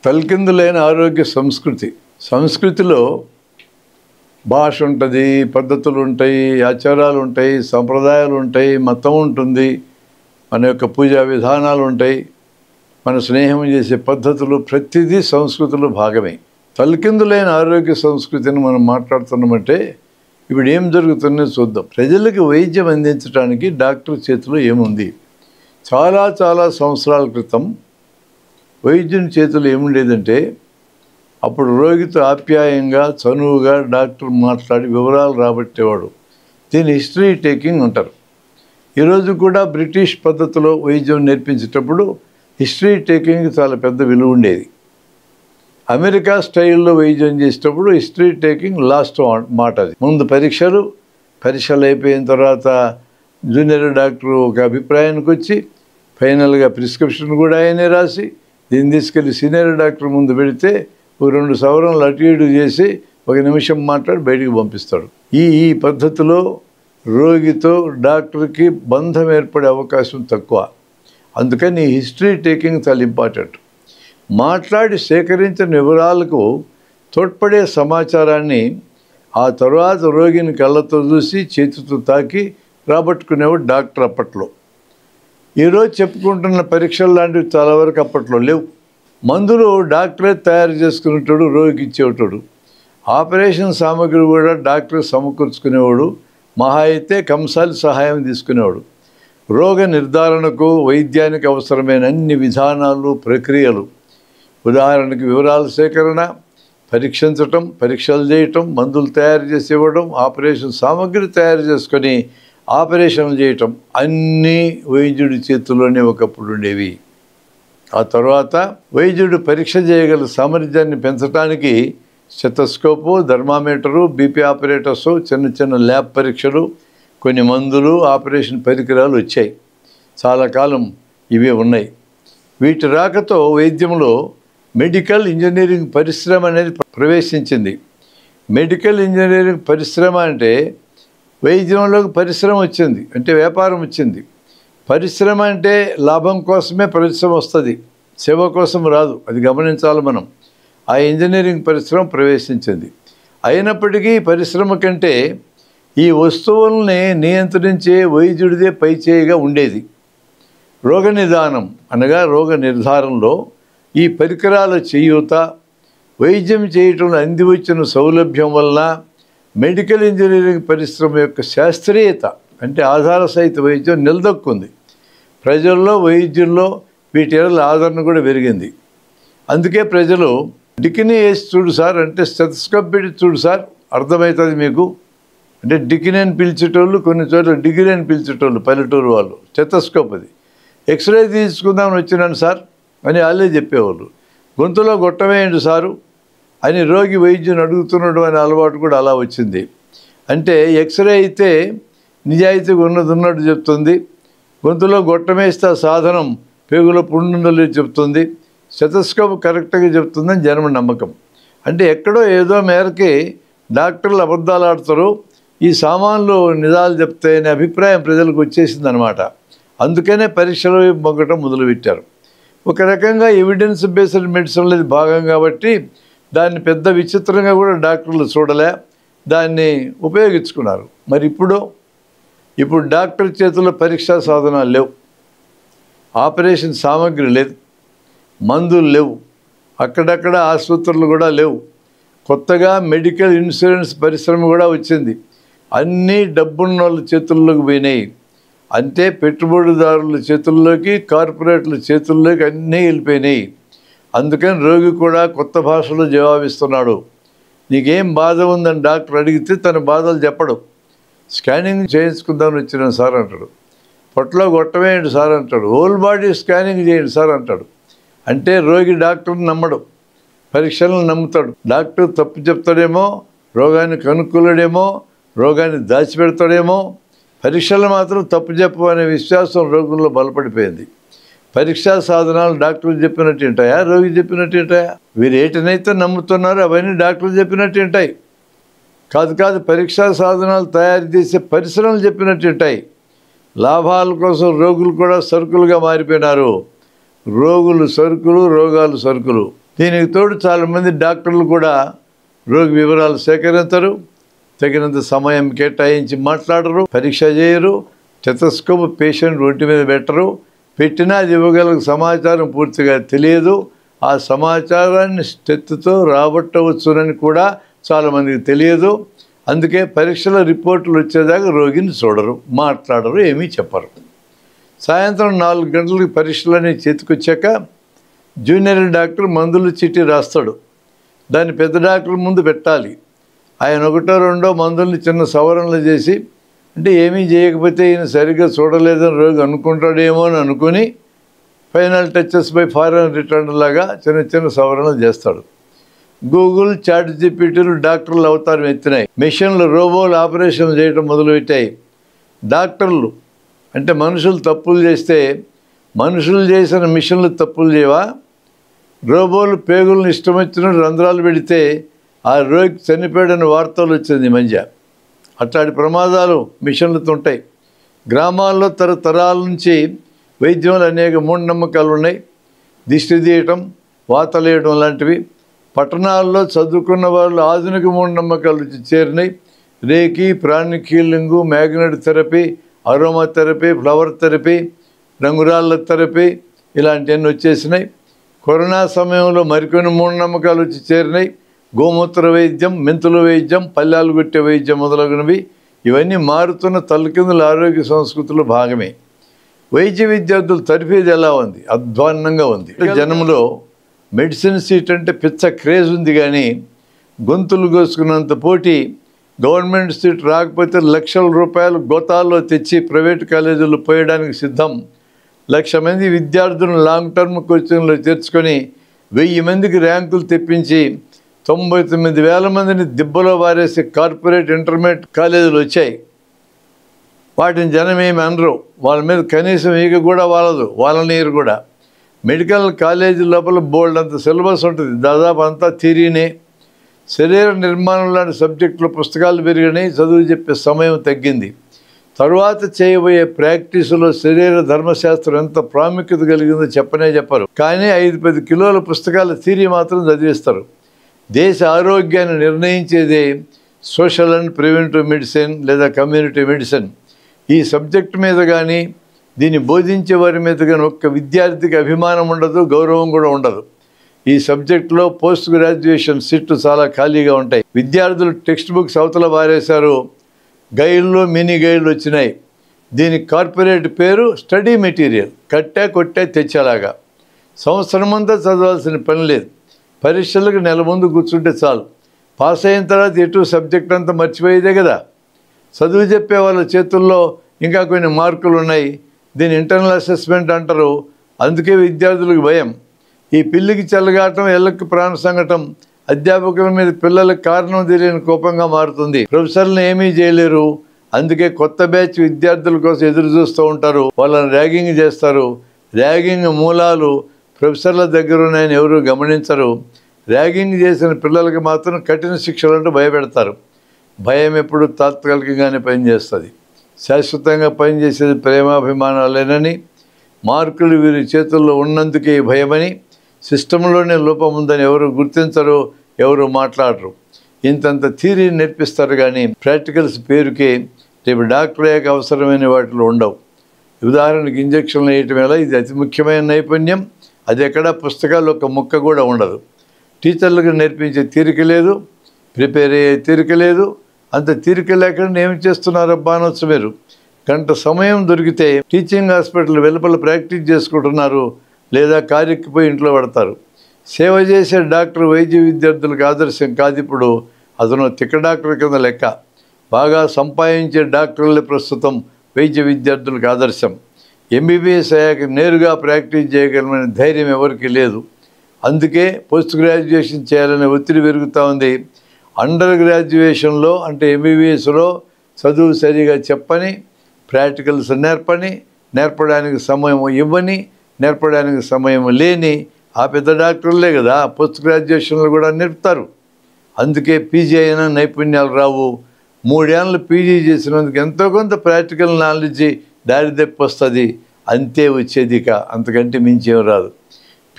తలకిందులైన ఆరోగ్య సంస్కృతి. సంస్కృతిలో భాష ఉంటుంది, పద్ధతులు ఉంటాయి, ఆచారాలు ఉంటాయి, సంప్రదాయాలు ఉంటాయి, మతం ఉంటుంది, మన యొక్క పూజా విధానాలు ఉంటాయి, మన స్నేహం చేసే పద్ధతులు, ప్రతిదీ సంస్కృతిలో భాగమే. తలకిందులైన ఆరోగ్య సంస్కృతిని మనం మాట్లాడుతున్నామంటే ఇప్పుడు ఏం జరుగుతుందో చూద్దాం. ప్రజలకు వైద్యం అందించడానికి డాక్టర్ చేతిలో ఏముంది? చాలా సంవత్సరాల క్రితం వైద్యుని చేతులు ఏముండేదంటే, అప్పుడు రోగితో ఆప్యాయంగా చనువుగా డాక్టర్ మాట్లాడి వివరాలు రాబట్టేవాడు. దీన్ని హిస్టరీ టేకింగ్ అంటారు. ఈరోజు కూడా బ్రిటిష్ పద్ధతిలో వైద్యం నేర్పించేటప్పుడు హిస్టరీ టేకింగ్కి చాలా పెద్ద విలువ ఉండేది. అమెరికా స్టైల్లో వైద్యం చేసేటప్పుడు హిస్టరీ టేకింగ్ లాస్ట్ మాట. అది ముందు పరీక్షలు అయిపోయిన తర్వాత జూనియర్ డాక్టర్ ఒక అభిప్రాయానికి వచ్చి ఫైనల్గా ప్రిస్క్రిప్షన్ కూడా ఆయనే రాసి దీన్ని తీసుకెళ్ళి సీనియర్ డాక్టర్ ముందు పెడితే ఒక 2 సవరణలు అటు ఇటు చేసి 1 నిమిషం మాట్లాడి బయటికి పంపిస్తాడు. ఈ పద్ధతిలో రోగితో డాక్టర్కి బంధం ఏర్పడే అవకాశం తక్కువ. అందుకని హిస్టరీ టేకింగ్ చాలా ఇంపార్టెంట్. మాట్లాడి సేకరించిన వివరాలకు తోడ్పడే సమాచారాన్ని ఆ తర్వాత రోగిని కళ్ళతో చూసి చేతితో తాకి రాబట్టుకునేవాడు డాక్టర్ అప్పట్లో. ఈరోజు చెప్పుకుంటున్న పరీక్షలు లాంటివి చాలా వరకు అప్పట్లో లేవు. మందులు డాక్టరే తయారు చేసుకునేటోడు, రోగికి ఇచ్చేవాడు. ఆపరేషన్ సామాగ్రి కూడా డాక్టరే సమకూర్చుకునేవాడు. మహా అయితే కంసాలి సహాయం తీసుకునేవాడు. రోగ నిర్ధారణకు వైద్యానికి అవసరమైన అన్ని విధానాలు, ప్రక్రియలు, ఉదాహరణకు వివరాల సేకరణ, పరీక్షించటం, పరీక్షలు చేయటం, మందులు తయారు చేసి ఇవ్వడం, ఆపరేషన్ సామాగ్రి తయారు చేసుకొని ఆపరేషన్లు చేయటం, అన్నీ వైద్యుడి చేతుల్లోనే ఒకప్పుడు ఉండేవి. ఆ తర్వాత వైద్యుడు పరీక్ష చేయగల సామర్థ్యాన్ని పెంచడానికి స్టెతస్కోపు, థర్మామీటరు, బీపీ ఆపరేటర్సు, చిన్న ల్యాబ్ పరీక్షలు, కొన్ని మందులు, ఆపరేషన్ పరికరాలు వచ్చాయి. చాలా కాలం ఇవే ఉన్నాయి. వీటి రాకతో వైద్యంలో మెడికల్ ఇంజనీరింగ్ పరిశ్రమ అనేది ప్రవేశించింది. మెడికల్ ఇంజనీరింగ్ పరిశ్రమ అంటే వైద్యంలోకి పరిశ్రమ వచ్చింది, అంటే వ్యాపారం వచ్చింది. పరిశ్రమ అంటే లాభం కోసమే పరిశ్రమ వస్తుంది, సేవ కోసం రాదు. అది గమనించాలి మనం. ఆ ఇంజనీరింగ్ పరిశ్రమ ప్రవేశించింది. అయినప్పటికీ పరిశ్రమ కంటే ఈ వస్తువుల్ని నియంత్రించే వైద్యుడిదే పైచేయిగా ఉండేది. రోగ నిదానం అనగా రోగ నిర్ధారణలో ఈ పరికరాల చేయూత, వైద్యం చేయటంలో అందివచ్చిన సౌలభ్యం వల్ల మెడికల్ ఇంజనీరింగ్ పరిశ్రమ యొక్క శాస్త్రీయత అంటే ఆధార సహిత వైద్యం నిలదొక్కుంది. ప్రజల్లో, వైద్యుల్లో వీటి ఆదరణ కూడా పెరిగింది. అందుకే ప్రజలు డికినీ వేసి చూడు సార్ అంటే స్టెతస్కోప్ పెట్టి చూడు సార్ అర్థమవుతుంది మీకు అంటే డికినీ అని పిలిచేటోళ్ళు, కొన్ని చోట్ల డిగ్రీ అని పిలిచేటోళ్ళు పల్లెటూరు వాళ్ళు. స్టెతస్కోప్ అది. ఎక్స్రే తీసుకుందామని వచ్చినాను సార్ అని వాళ్ళే చెప్పేవాళ్ళు. గొంతులో గొట్టమేయండి సారు అని రోగి వైద్యుని అడుగుతున్నాడు అనే అలవాటు కూడా అలా వచ్చింది. అంటే ఎక్స్రే అయితే నిజాయితీగా ఉన్నట్టు చెప్తుంది, గొంతులో గొట్టమేస్తే ఆ సాధనం పేగులో పుండుండలేదు చెప్తుంది, స్టెతస్కోప్ కరెక్ట్గా చెప్తుందని జనం నమ్మకం. అంటే ఎక్కడో ఏదో మేరకి డాక్టర్లు అబద్ధాలు ఆడతారు, ఈ సామాన్లు నిజాలు చెప్తాయనే అభిప్రాయం ప్రజలకు వచ్చేసిందనమాట. అందుకనే పరీక్షలు మొగ్గటం మొదలుపెట్టారు. ఒక రకంగా ఎవిడెన్స్ బేస్డ్ మెడిసిన్లో భాగం కాబట్టి దాన్ని పెద్ద విచిత్రంగా కూడా డాక్టర్లు చూడలే, దాన్ని ఉపయోగించుకున్నారు. మరి ఇప్పుడు డాక్టర్ చేతుల్లో పరీక్షా సాధనాలు లేవు, ఆపరేషన్ సామాగ్రి లేదు, మందులు లేవు, అక్కడక్కడ ఆసుపత్రులు కూడా లేవు. కొత్తగా మెడికల్ ఇన్సూరెన్స్ పరిశ్రమ కూడా వచ్చింది. అన్నీ డబ్బున్న వాళ్ళ చేతుల్లోకి పోయినాయి. అంటే పెట్టుబడిదారుల చేతుల్లోకి, కార్పొరేట్ల చేతుల్లోకి అన్నీ వెళ్ళిపోయినాయి. అందుకని రోగి కూడా కొత్త భాషలో జవాబిస్తున్నాడు. నీకేం బాధ ఉందని డాక్టర్ అడిగితే తన బాధలు చెప్పడు. స్కానింగ్ చేయించుకుందామని వచ్చినాను సార్ అంటాడు. పొట్టలో గొట్టమేయండి సార్ అంటాడు. హోల్ బాడీ స్కానింగ్ చేయండి సార్ అంటాడు. అంటే రోగి డాక్టర్ని నమ్మడు, పరీక్షలను నమ్ముతాడు. డాక్టర్ తప్పు చెప్తాడేమో, రోగాన్ని కనుక్కోలేడేమో, రోగాన్ని దాచిపెడతాడేమో, పరీక్షలు మాత్రం తప్పు చెప్పు అనే విశ్వాసం రోగుల్లో బలపడిపోయింది. పరీక్షా సాధనాలు డాక్టర్లు చెప్పినట్టు ఉంటాయా, రోగి చెప్పినట్టు ఉంటాయా? వీరు ఏటనైతే నమ్ముతున్నారో అవన్నీ డాక్టర్లు చెప్పినట్టు ఉంటాయి. కాదు, పరీక్షా సాధనాలు తయారు చేసే పరిశ్రమలు చెప్పినట్టు ఉంటాయి. లాభాల కోసం రోగులు కూడా సరుకులుగా మారిపోయినారు. రోగులు సరుకులు, రోగాలు సరుకులు. దీనికి తోడు చాలామంది డాక్టర్లు కూడా రోగి వివరాలు సేకరించరు, తగినంత సమయం కేటాయించి మాట్లాడరు, పరీక్ష చేయరు, స్టెతస్కోప్ పేషెంట్ ఒంటి మీద పెట్టరు, పెట్టినా అది ఇవ్వగల సమాచారం పూర్తిగా తెలియదు. ఆ సమాచారాన్ని స్టెత్తో రాబట్టవచ్చునని కూడా చాలామందికి తెలియదు. అందుకే పరీక్షల రిపోర్టులు వచ్చేదాకా రోగిని చూడరు, మాట్లాడరు, ఏమీ చెప్పరు. సాయంత్రం 4 గంటలకి పరీక్షలన్నీ చేతికొచ్చాక జూనియర్ డాక్టర్ మందులు చీటీ రాస్తాడు. దాన్ని పెద్ద డాక్టర్ ముందు పెట్టాలి. ఆయన 1-2 మందుల్ని చిన్న సవరణలు చేసి, అంటే ఏమీ చేయకపోతే ఈయన సరిగ్గా చూడలేదని రోగి అనుకుంటాడేమో అని అనుకుని final touches by foreign return లాగా చిన్న చిన్న సవరణలు చేస్తాడు. గూగుల్, చాట్ జీపీటీలు డాక్టర్లు అవతారం ఎత్తినాయి. మిషన్లు, రోబోలు ఆపరేషన్లు చేయడం మొదలుపెట్టాయి. డాక్టర్లు అంటే మనుషులు తప్పులు చేస్తే మనుషులు చేసిన మిషన్లు తప్పులు చేయవా? రోబోలు పేగులను ఇష్టం వచ్చినట్టు రంధ్రాలు పెడితే ఆ రోగి చనిపోయాడని వార్తలు వచ్చింది ఈ మధ్య. అట్లాంటి ప్రమాదాలు మిషన్లతో ఉంటాయి. గ్రామాల్లో తరతరాల నుంచి వైద్యంలో అనేక మూఢనమ్మకాలు ఉన్నాయి. దిష్టి తీయటం, వాతలేయడం లాంటివి. పట్టణాల్లో చదువుకున్న వాళ్ళు ఆధునిక మూఢనమ్మకాలు చేరినాయి. Reiki, pranic healing, magnet therapy, aroma therapy, flower therapy, రంగురాళ్ళ థెరపీ ఇలాంటివన్నీ వచ్చేసినాయి. కరోనా సమయంలో మరికొన్ని మూఢనమ్మకాలు వచ్చి చేరినాయి. గోమూత్ర వైద్యం, మెంతుల వైద్యం, పల్లాలు కొట్టే వైద్యం మొదలగునవి. ఇవన్నీ మారుతున్న తలకిందుల ఆరోగ్య సంస్కృతిలో భాగమే. వైద్య విద్యార్థులు తరఫీదు ఎలా ఉంది? అధ్వాన్నంగా ఉంది. జనంలో మెడిసిన్ సీట్ అంటే పిచ్చ క్రేజ్ ఉంది, కానీ గొంతులు కోసుకున్నంత పోటీ గవర్నమెంట్ సీట్ రాకపోతే లక్షల రూపాయలు గోతాల్లో తెచ్చి ప్రైవేట్ కాలేజీల్లో పోయడానికి సిద్ధం. 1,00,000 మంది విద్యార్థులను లాంగ్ టర్మ్ కోచింగ్లో చేర్చుకొని 1000 మందికి ర్యాంకులు తెప్పించి 99,000 మందిని దిబ్బలో వారేసి కార్పొరేట్ ఇంటర్మీడియట్ కాలేజీలు వచ్చాయి. వాటిని జనం ఏమి అనరు, వాళ్ళ మీద కనీసం ఈగ కూడా వాలదు, వాళ్ళనీరు కూడా. మెడికల్ కాలేజీ లోపల బోల్డ్ అంత సిలబస్ ఉంటుంది, దాదాపు అంతా థియరీనే. శరీర నిర్మాణం లాంటి సబ్జెక్టులో పుస్తకాలు పెరిగినాయి, చదువు చెప్పే సమయం తగ్గింది. తరువాత చేయబోయే ప్రాక్టీసులో శరీర ధర్మశాస్త్రం ఎంత ప్రాముఖ్యత కలిగిందో చెప్పరు. కానీ 5-10 కిలోల పుస్తకాల థియరీ మాత్రం చదివిస్తారు. దేశ ఆరోగ్యాన్ని నిర్ణయించేదే సోషల్ అండ్ ప్రివెంటివ్ మెడిసిన్ లేదా కమ్యూనిటీ మెడిసిన్. ఈ సబ్జెక్టు మీద కానీ దీన్ని బోధించే వారి మీద కానీ ఒక్క విద్యార్థికి అభిమానం ఉండదు, గౌరవం కూడా ఉండదు. ఈ సబ్జెక్టులో పోస్ట్ గ్రాడ్యుయేషన్ సీట్లు చాలా ఖాళీగా ఉంటాయి. విద్యార్థులు టెక్స్ట్ బుక్స్ అవతల పారేశారు, గైడ్లు, మినీ గైడ్లు వచ్చినాయి. దీనికి కార్పొరేట్ పేరు స్టడీ మెటీరియల్. కట్టా కొట్టా తెచ్చేలాగా. సంవత్సరమంతా చదవాల్సిన పని లేదు. పరీక్షలకు నెల ముందు కూర్చుంటే చాలు. పాస్ అయిన తర్వాత ఎటు సబ్జెక్ట్ అంతా మర్చిపోయేదే కదా. చదువు చెప్పే వాళ్ళ చేతుల్లో ఇంకా కొన్ని మార్కులు ఉన్నాయి. దీన్ని ఇంటర్నల్ అసెస్మెంట్ అంటారు. అందుకే విద్యార్థులకు భయం. ఈ పిల్లికి చెల్లగాటం, ఎల్లకి ప్రాణ సంఘటం అధ్యాపకుల మీద పిల్లలకు కారణం తెలియని కోపంగా మారుతుంది. ప్రొఫెసర్లను ఏమీ చేయలేరు. అందుకే కొత్త బ్యాచ్ విద్యార్థుల కోసం ఎదురు చూస్తూ ఉంటారు. వాళ్ళని ర్యాగింగ్ చేస్తారు. ర్యాగింగ్ మూలాలు ప్రొఫెసర్ల దగ్గర ఉన్నాయని ఎవరు గమనించరు. ర్యాగింగ్ చేసిన పిల్లలకి మాత్రం కఠిన శిక్షలు అంటూ భయపెడతారు. భయం ఎప్పుడు తాత్కాలికంగానే పనిచేస్తుంది. శాశ్వతంగా పనిచేసేది ప్రేమాభిమానాలేనని, మార్కులు వీరి చేతుల్లో ఉన్నందుకే భయమని, సిస్టంలోనే లోపం ఉందని ఎవరు గుర్తించరు, ఎవరు మాట్లాడరు. ఇంతంత థియరీ నేర్పిస్తారు, కానీ ప్రాక్టికల్స్ పేరుకే రేపు డాక్టర్ అయ్యాక అవసరమైన వాటిలో ఉండవు. ఉదాహరణకి ఇంజక్షన్లు వేయటం ఎలా, ఇది అతి ముఖ్యమైన నైపుణ్యం. అది ఎక్కడా పుస్తకాలు ఒక ముక్క కూడా ఉండదు. టీచర్లకు నేర్పించే తీరిక లేదు, ప్రిపేర్ అయ్యే తీరిక లేదు. అంత తీరిక లేకుండా ఏమి చేస్తున్నారబ్బా అనొచ్చు మీరు. గంట సమయం దొరికితే టీచింగ్ హాస్పిటల్ వెలుపల ప్రాక్టీస్ చేసుకుంటున్నారు, లేదా కారెక్కిపోయి ఇంట్లో పడతారు. సేవ చేసే డాక్టర్ వైద్య విద్యార్థులకు ఆదర్శం కాదు. ఇప్పుడు అతను తిక్క డాక్టర్ కింద లెక్క. బాగా సంపాదించే డాక్టర్లే ప్రస్తుతం వైద్య విద్యార్థులకు ఆదర్శం. ఎంబీబీఎస్ అయ్యాక నేరుగా ప్రాక్టీస్ చేయగలమనే ధైర్యం ఎవరికి లేదు. అందుకే పోస్ట్ గ్రాడ్యుయేషన్ చేయాలనే ఒత్తిడి పెరుగుతూ ఉంది. అండర్ గ్రాడ్యుయేషన్లో అంటే ఎంబీబీఎస్లో చదువు సరిగా చెప్పని, ప్రాక్టికల్స్ నేర్పడానికి సమయం ఇవ్వని, నేర్పడానికి సమయం లేని ఆ పెద్ద డాక్టర్లే కదా పోస్ట్ గ్రాడ్యుయేషన్లు కూడా నేర్పుతారు. అందుకే పీజీ అయినా నైపుణ్యాలు రావు. 3 ఏళ్ళు పీజీ చేసినందుకు ఎంతో కొంత ప్రాక్టికల్ నాలెడ్జి దారి తెప్పి వస్తుంది. అంతే వచ్చేది, అంతకంటే మించేం రాదు.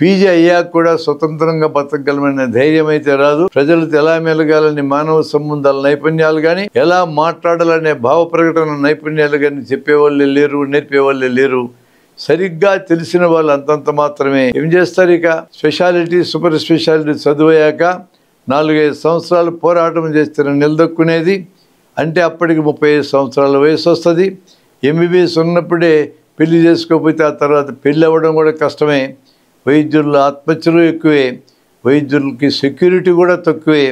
పీజీ అయ్యాక కూడా స్వతంత్రంగా బతకగలమనే ధైర్యం అయితే రాదు. ప్రజలతో ఎలా మెలగాలని మానవ సంబంధాల నైపుణ్యాలు కానీ, ఎలా మాట్లాడాలనే భావ ప్రకటన నైపుణ్యాలు కానీ చెప్పేవాళ్ళే లేరు, నేర్పేవాళ్ళే లేరు. సరిగ్గా తెలిసిన వాళ్ళు అంతంత మాత్రమే. ఏం చేస్తారు? ఇక స్పెషాలిటీ, సూపర్ స్పెషాలిటీ చదివయ్యాక 4-5 సంవత్సరాలు పోరాటం చేస్తే నిలదొక్కునేది. అంటే అప్పటికి 35 సంవత్సరాల వయసు వస్తుంది. ఎంబీబీఎస్ ఉన్నప్పుడే పెళ్లి చేసుకోకపోతే ఆ తర్వాత పెళ్ళి అవ్వడం కూడా కష్టమే. వైద్యుల ఆత్మహత్యలు ఎక్కువే, వైద్యులకి సెక్యూరిటీ కూడా తక్కువే.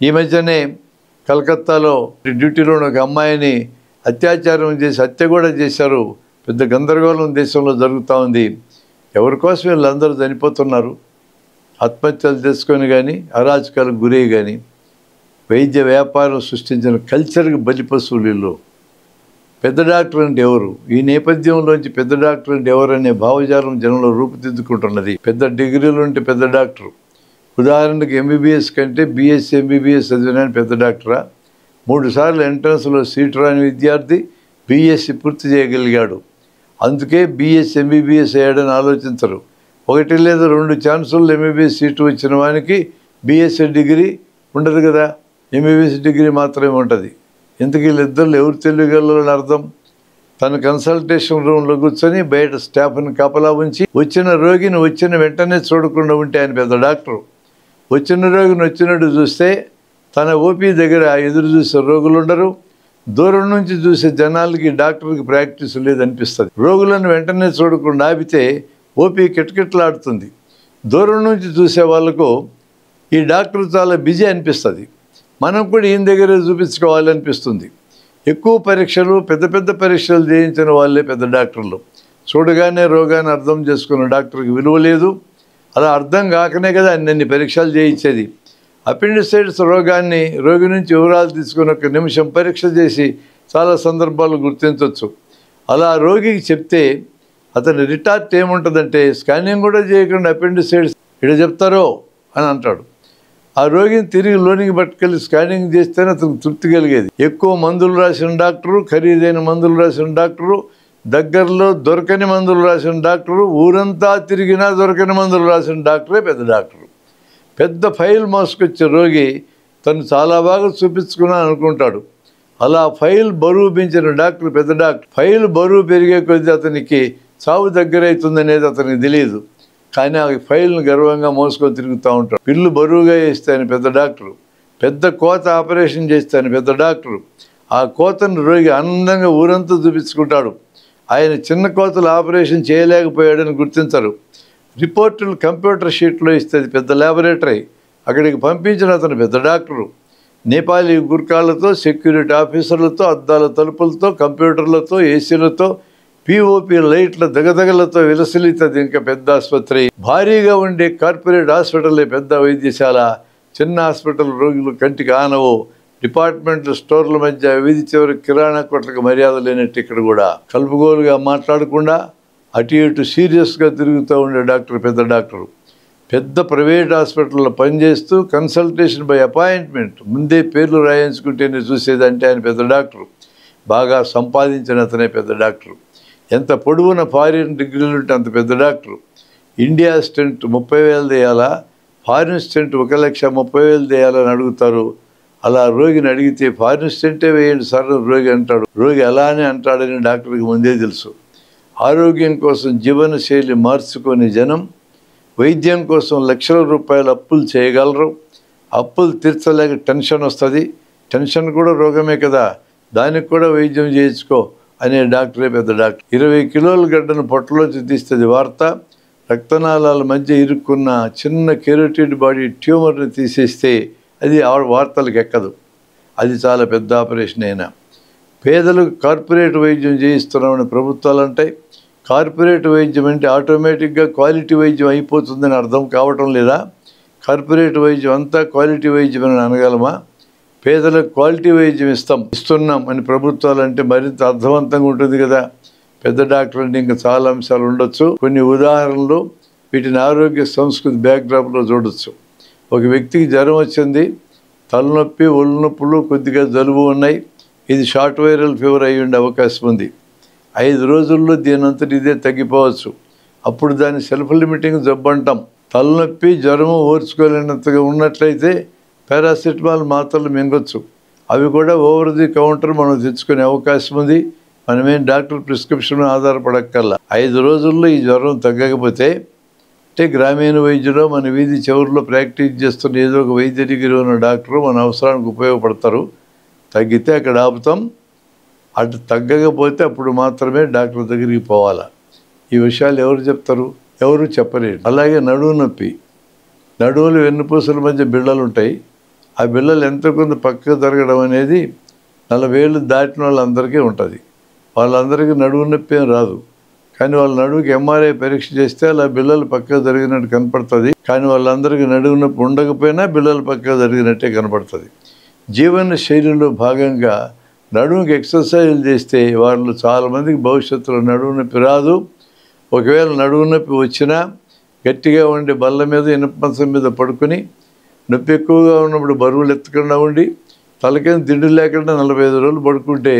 ఈ మధ్యనే కలకత్తాలో డ్యూటీలో ఒక అమ్మాయిని అత్యాచారం చేసి హత్య కూడా చేశారు. పెద్ద గందరగోళం దేశంలో జరుగుతూ ఉంది. ఎవరి కోసం వీళ్ళందరూ చనిపోతున్నారు? ఆత్మహత్యలు చేసుకొని కానీ, అరాచకాలకు గురై కానీ. వైద్య వ్యాపారం సృష్టించిన కల్చర్కి బలిపశువులు వీళ్ళు. పెద్ద డాక్టర్ అంటే ఎవరు? ఈ నేపథ్యంలోంచి పెద్ద డాక్టర్ అంటే ఎవరనే భావజాలం జనంలో రూపుదిద్దుకుంటున్నది. పెద్ద డిగ్రీలు ఉంటే పెద్ద డాక్టరు. ఉదాహరణకు ఎంబీబీఎస్ కంటే బీఎస్సీ ఎంబీబీఎస్ చదివిన పెద్ద డాక్టరా? 3 సార్లు ఎంట్రన్స్లో సీటు రాని విద్యార్థి బీఎస్సీ పూర్తి చేయగలిగాడు. అందుకే బీఎస్సీ ఎంబీబీఎస్ అయ్యాడని ఆలోచించరు. 1 లేదా 2 ఛాన్సుల్లో ఎంబీబీఎస్ సీటు వచ్చిన వానికి బీఎస్సీ డిగ్రీ ఉండదు కదా, ఎంబీబీఎస్ డిగ్రీ మాత్రమే ఉంటుంది. ఎందుకు వీళ్ళిద్దరు ఎవరు తెలియగలరని అర్థం. తన కన్సల్టేషన్ రూమ్లో కూర్చొని బయట స్టాఫ్ని కాపలా ఉంచి వచ్చిన రోగిని వచ్చిన వెంటనే చూడకుండా ఉంటే ఆయన పెద్ద డాక్టరు. వచ్చిన రోగిని వచ్చినట్టు చూస్తే తన ఓపీ దగ్గర ఎదురు చూసే రోగులు ఉండరు. దూరం నుంచి చూసే జనాలకి డాక్టర్కి ప్రాక్టీస్ లేదనిపిస్తుంది. రోగులను వెంటనే చూడకుండా ఆపితే ఓపీ కిటకిటలాడుతుంది. దూరం నుంచి చూసే వాళ్ళకు ఈ డాక్టర్ చాలా బిజీ అనిపిస్తుంది. మనం కూడా ఈయన దగ్గర చూపించుకోవాలనిపిస్తుంది. ఎక్కువ పరీక్షలు, పెద్ద పెద్ద పరీక్షలు చేయించిన వాళ్ళే పెద్ద డాక్టర్లు. చూడగానే రోగాన్ని అర్థం చేసుకున్న డాక్టర్కి విలువ లేదు. అలా అర్థం కాకనే కదా అన్ని పరీక్షలు చేయించేది. అపెండిసైటిస్ రోగాన్ని రోగి నుంచి వివరాలు తీసుకుని 1 నిమిషం పరీక్ష చేసి చాలా సందర్భాలు గుర్తించవచ్చు. అలా రోగికి చెప్తే అతని రిటార్ట్ ఏముంటుందంటే, స్కానింగ్ కూడా చేయకుండా అపెండిసైటిస్ ఇక్కడ చెప్తారో అని అంటాడు. ఆ రోగిని తిరిగి లోనికి పట్టుకెళ్ళి స్కానింగ్ చేస్తేనే అతనికి తృప్తి కలిగేది. ఎక్కువ మందులు రాసిన డాక్టరు, ఖరీదైన మందులు రాసిన డాక్టరు, దగ్గరలో దొరకని మందులు రాసిన డాక్టరు, ఊరంతా తిరిగినా దొరకని మందులు రాసిన డాక్టరే పెద్ద డాక్టరు. పెద్ద ఫైల్ మోసుకొచ్చే రోగి తను చాలా బాగా చూపించుకున్నాను అనుకుంటాడు. అలా ఫైల్ బరువు పెంచిన డాక్టర్ పెద్ద డాక్టర్. ఫైల్ బరువు పెరిగే కొద్దీ అతనికి చావు దగ్గరవుతుందనేది అతనికి తెలియదు. కానీ ఆ ఫైల్ను గర్వంగా మోసుకొని తిరుగుతూ ఉంటాడు. పిల్లు బరువుగా వేస్తే ఆయన పెద్ద డాక్టరు. పెద్ద కోత ఆపరేషన్ చేస్తే ఆయన పెద్ద డాక్టరు. ఆ కోతను రోగి ఆనందంగా ఊరంతా చూపించుకుంటాడు. ఆయన చిన్న కోతలు ఆపరేషన్ చేయలేకపోయాడని గుర్తించరు. రిపోర్టులు కంప్యూటర్ షీట్లో ఇస్తే అది పెద్ద ల్యాబొరేటరీ. అక్కడికి పంపించిన అతను పెద్ద డాక్టరు. నేపాలీ గుర్కాలతో, సెక్యూరిటీ ఆఫీసర్లతో, అద్దాల తలుపులతో, కంప్యూటర్లతో, ఏసీలతో, పిఓపి లైట్ల దగదగలతో విలసిల్లుతుంది ఇంకా పెద్ద ఆసుపత్రి. భారీగా ఉండే కార్పొరేట్ హాస్పిటల్లే పెద్ద వైద్యశాల. చిన్న హాస్పిటల్ రోగులు కంటికి ఆనవు. డిపార్ట్మెంటల్ స్టోర్ల మధ్య వీధి చివరి కిరాణా కొట్లకు మర్యాద లేనట్టు ఇక్కడ కూడా కలుపుగోలుగా మాట్లాడకుండా అటు ఇటు సీరియస్గా తిరుగుతూ ఉండే డాక్టర్ పెద్ద డాక్టరు. పెద్ద ప్రైవేట్ హాస్పిటల్లో పనిచేస్తూ కన్సల్టేషన్ బై అపాయింట్మెంట్ ముందే పేర్లు రాయించుకుంటేనే చూసేదంటే ఆయన పెద్ద డాక్టరు. బాగా సంపాదించిన అతనే పెద్ద డాక్టరు. ఎంత పొడవున ఫారిన్ డిగ్రీలు ఉంటే అంత పెద్ద డాక్టరు. ఇండియా స్టెంట్ 30,000 వేయాలా, ఫారిన్ స్టెంట్ 1,30,000 వేయాలని అడుగుతారు. అలా రోగిని అడిగితే ఫారిన్ స్టెంటే వేయండి సార్ రోగి అంటాడు. రోగి అలానే అంటాడని డాక్టర్కి ముందే తెలుసు. ఆరోగ్యం కోసం జీవనశైలి మార్చుకొని జనం వైద్యం కోసం లక్షల రూపాయల అప్పులు చేయగలరు. అప్పులు తీర్చలేక టెన్షన్ వస్తుంది. టెన్షన్ కూడా రోగమే కదా, దానికి కూడా వైద్యం చేయించుకో అనే డాక్టరే పెద్ద డాక్టర్. 20 కిలోల గడ్డను పొట్టలోంచి తీస్తుంది వార్త. రక్తనాళాల మధ్య ఇరుక్కున్న చిన్న కెరోటిడ్ బాడీ ట్యూమర్ని తీసేస్తే అది వార్తలకు ఎక్కదు. అది చాలా పెద్ద ఆపరేషన్ అయినా. పేదలకు కార్పొరేట్ వైద్యం చేయిస్తున్నామని ప్రభుత్వాలు అంటాయి. కార్పొరేట్ వైద్యం అంటే ఆటోమేటిక్గా క్వాలిటీ వైద్యం అయిపోతుందని అర్థం కావటం లేదా? కార్పొరేట్ వైద్యం అంతా క్వాలిటీ వైద్యం అని అనగలమా? పేదలకు క్వాలిటీ వైద్యం ఇస్తున్నాం అని ప్రభుత్వాలు అంటే మరింత అర్థవంతంగా ఉంటుంది కదా. పెద్ద డాక్టర్ అంటే ఇంకా చాలా అంశాలు ఉండొచ్చు. కొన్ని ఉదాహరణలు వీటిని ఆరోగ్య సంస్కృతి బ్యాక్డ్రాప్లో చూడొచ్చు. ఒక వ్యక్తికి జ్వరం వచ్చింది, తలనొప్పి, ఒళ్ళు నొప్పులు, కొద్దిగా జలుబు ఉన్నాయి. ఇది షార్ట్ వైరల్ ఫీవర్ అయి ఉండే అవకాశం ఉంది. 5 రోజుల్లో దీనంతటి ఇదే తగ్గిపోవచ్చు. అప్పుడు దాన్ని సెల్ఫ్ లిమిటింగ్ జబ్బు అంటాం. తలనొప్పి జ్వరము ఓర్చుకోలేనంతగా ఉన్నట్లయితే పారాసిటమాల్ మాత్రలు మింగొచ్చు. అవి కూడా ఓవర్ ది కౌంటర్ మనం తెచ్చుకునే అవకాశం ఉంది. మనమేం డాక్టర్ ప్రిస్క్రిప్షన్ ఆధారపడక్కర్లా. 5 రోజుల్లో ఈ జ్వరం తగ్గకపోతే అంటే గ్రామీణ వైద్యులో మన వీధి చివరిలో ప్రాక్టీస్ చేస్తున్న ఏదో ఒక వైద్య డిగ్రీ ఉన్న డాక్టరు మన అవసరానికి ఉపయోగపడతారు. తగ్గితే అక్కడ ఆపుతాం. అటు తగ్గకపోతే అప్పుడు మాత్రమే డాక్టర్ దగ్గరికి పోవాలా. ఈ విషయాలు ఎవరు చెప్తారు? ఎవరు చెప్పలేరు. అలాగే నడుము నొప్పి, నడువులు వెన్నుపూసల మధ్య బిళ్ళలు ఉంటాయి. ఆ బిళ్ళలు ఎంత కొంత పక్కకు జరగడం అనేది 40 ఏళ్ళు దాటిన వాళ్ళందరికీ ఉంటుంది. వాళ్ళందరికీ నడుము నొప్పి ఏం రాదు. కానీ వాళ్ళ నడువుకి ఎంఆర్ఐ పరీక్ష చేస్తే అలా బిళ్ళలు పక్కకు జరిగినట్టు కనపడుతుంది. కానీ వాళ్ళందరికీ నడుము నొప్పి ఉండకపోయినా బిళ్ళలు పక్కకు జరిగినట్టే కనపడుతుంది. జీవన శైలిలో భాగంగా నడుముకి ఎక్సర్సైజులు చేస్తే వాళ్ళు చాలామందికి భవిష్యత్తులో నడుము నొప్పి రాదు. ఒకవేళ నడుము నొప్పి వచ్చినా గట్టిగా ఉండి బల్ల మీద ఇనుప మంచం మీద పడుకొని నొప్పి ఎక్కువగా ఉన్నప్పుడు బరువులు ఎత్తకుండా ఉండి తలకేం దిండు లేకుండా 45 రోజులు పడుకుంటే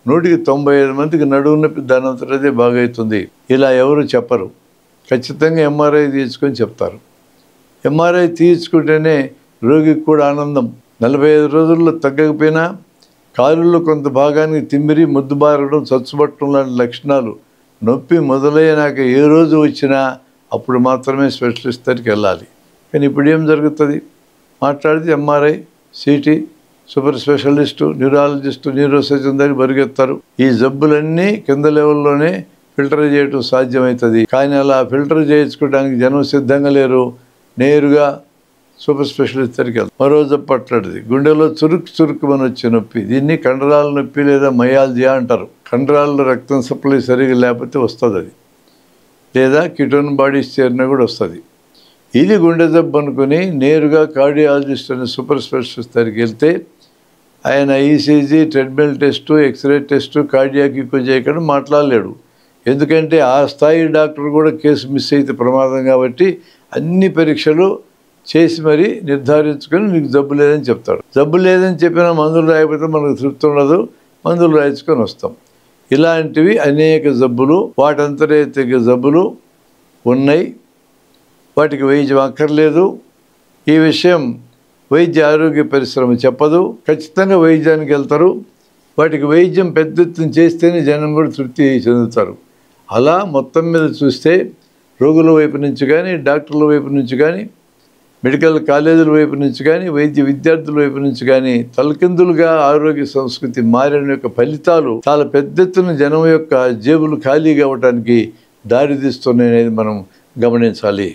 100కి 95 మందికి నడుము నొప్పి దానంతటదే బాగవుతుంది. ఇలా ఎవరు చెప్పరు. ఖచ్చితంగా ఎంఆర్ఐ తీయించుకొని చెప్తారు. ఎంఆర్ఐ తీయించుకుంటేనే రోగికి కూడా ఆనందం. 45 రోజుల్లో తగ్గకపోయినా కాలుల్లో కొంత భాగానికి తిమ్మిరి, ముద్దుబారడం, చచ్చుబట్టడం లాంటి లక్షణాలు నొప్పి మొదలైనాక ఏ రోజు వచ్చినా అప్పుడు మాత్రమే స్పెషలిస్ట్ దగ్గరికి వెళ్ళాలి. కానీ ఇప్పుడు ఏం జరుగుతుంది? మాట్లాడితే MRI, city, super specialist, neurologist, neurosurgeon దగ్గర పరిగెత్తారు. ఈ జబ్బులన్నీ కింద లెవెల్లోనే ఫిల్టర్ చేయటం సాధ్యమవుతుంది. కానీ అలా ఫిల్టర్ చేయించుకోవడానికి జనం సిద్ధంగా లేరు. నేరుగా సూపర్ స్పెషలిస్ట్ దగ్గరికి వెళ్తారు. మరో జబ్బు అట్లాంటిది, గుండెలో చురుక్కుమని వచ్చే నొప్పి. దీన్ని కండరాల నొప్పి లేదా మయాల్జియా అంటారు. కండరాల్లో రక్తం సప్లై సరిగా లేకపోతే వస్తుంది అది. లేదా కిటోన్ బాడీస్ చేరినా కూడా వస్తుంది. ఇది గుండె జబ్బు అనుకుని నేరుగా కార్డియాలజిస్ట్ అనే సూపర్ స్పెషలిస్ట్ దగ్గరికి వెళ్తే ఆయన ECG, treadmill test, X-ray test, cardiac ఎక్కువ చేయకుండా మాట్లాడలేడు. ఎందుకంటే ఆ స్థాయి డాక్టర్ కూడా కేసు మిస్ అయితే ప్రమాదం కాబట్టి అన్ని పరీక్షలు చేసి మరీ నిర్ధారించుకొని నీకు జబ్బు లేదని చెప్తాడు. జబ్బు లేదని చెప్పినా మందులు రాయకపోతే మనకు తృప్తి ఉండదు. మందులు రాయించుకొని వస్తాం. ఇలాంటివి అనేక జబ్బులు, వాటంతరే తెగే జబ్బులు ఉన్నాయి. వాటికి వైద్యం అక్కర్లేదు. ఈ విషయం వైద్య ఆరోగ్య పరిశ్రమ చెప్పదు. ఖచ్చితంగా వైద్యానికి వెళ్తారు. వాటికి వైద్యం పెద్ద ఎత్తున చేస్తేనే జనం కూడా తృప్తి చెందుతారు. అలా మొత్తం మీద చూస్తే రోగుల వైపు నుంచి కానీ, డాక్టర్ల వైపు నుంచి కానీ, మెడికల్ కాలేజీల వైపు నుంచి కానీ, వైద్య విద్యార్థుల వైపు నుంచి కానీ తలకిందులుగా ఆరోగ్య సంస్కృతి మారిన యొక్క ఫలితాలు చాలా పెద్ద ఎత్తున జనం యొక్క జేబులు ఖాళీగా అవ్వడానికి దారితీస్తున్నాయనేది మనం గమనించాలి.